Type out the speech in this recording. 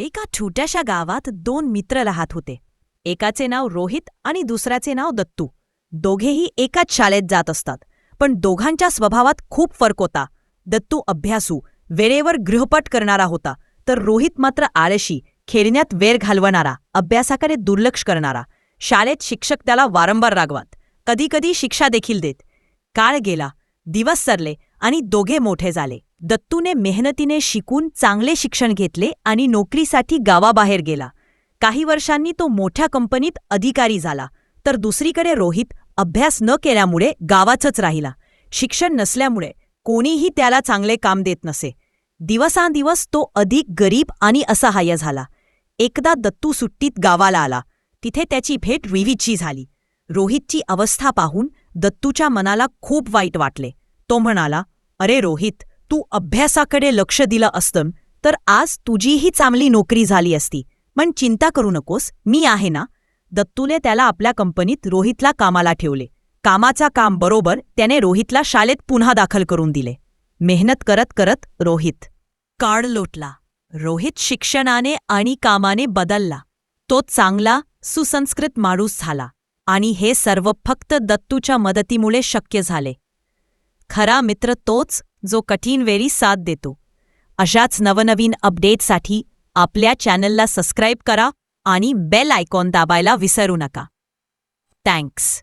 एका छोट्याशा गावात दोन मित्र राहत होते. एकाचे नाव रोहित आणि दुसऱ्याचे नाव दत्तू. दोघेही एकाच शाळेत जात असतात, पण दोघांच्या स्वभावात खूप फरक होता. दत्तू अभ्यासू, वेळेवर गृहपाठ करणारा होता, तर रोहित मात्र आळशी, खेळण्यात वेळ घालवणारा, अभ्यासाकडे दुर्लक्ष करणारा. शाळेत शिक्षक त्याला वारंवार रागवत, कधीकधी शिक्षा देखील देत. काळ गेला, दिवस सरले आणि दोघे मोठे झाले. दत्तूने मेहनतीने शिकून चांगले शिक्षण घेतले आणि नोकरीसाठी गावाबाहेर गेला. काही वर्षांनी तो मोठ्या कंपनीत अधिकारी झाला, तर दुसरीकडे रोहित अभ्यास न केल्यामुळे गावातच राहिला. शिक्षण नसल्यामुळे कोणीही त्याला चांगले काम देत नसे. दिवसांदिवस तो अधिक गरीब आणि असहाय्य झाला. एकदा दत्तू सुट्टीत गावाला आला. तिथे त्याची भेट रोहितची झाली. रोहितची अवस्था पाहून दत्तूच्या मनाला खूप वाईट वाटले. तो म्हणाला, "अरे रोहित, तू अभ्यासाकडे लक्ष दिलं असतं तर आज तुझीही चांगली नोकरी झाली असती. पण चिंता करू नकोस, मी आहे ना." दत्तूने त्याला आपल्या कंपनीत रोहितला कामाला ठेवले. कामाचा काम बरोबर त्याने रोहितला शाळेत पुन्हा दाखल करून दिले. मेहनत करत करत काळ लोटला. रोहित शिक्षणाने आणि कामाने बदलला. तो चांगला, सुसंस्कृत माणूस झाला आणि हे सर्व फक्त दत्तूच्या मदतीमुळे शक्य झाले. खरा मित्र तोच जो कठीण वेळी साथ देतो. अशाच नवनवीन अपडेट्ससाठी आपल्या चॅनलला सबस्क्राईब करा आणि बेल आयकॉन दाबायला विसरू नका. थँक्स.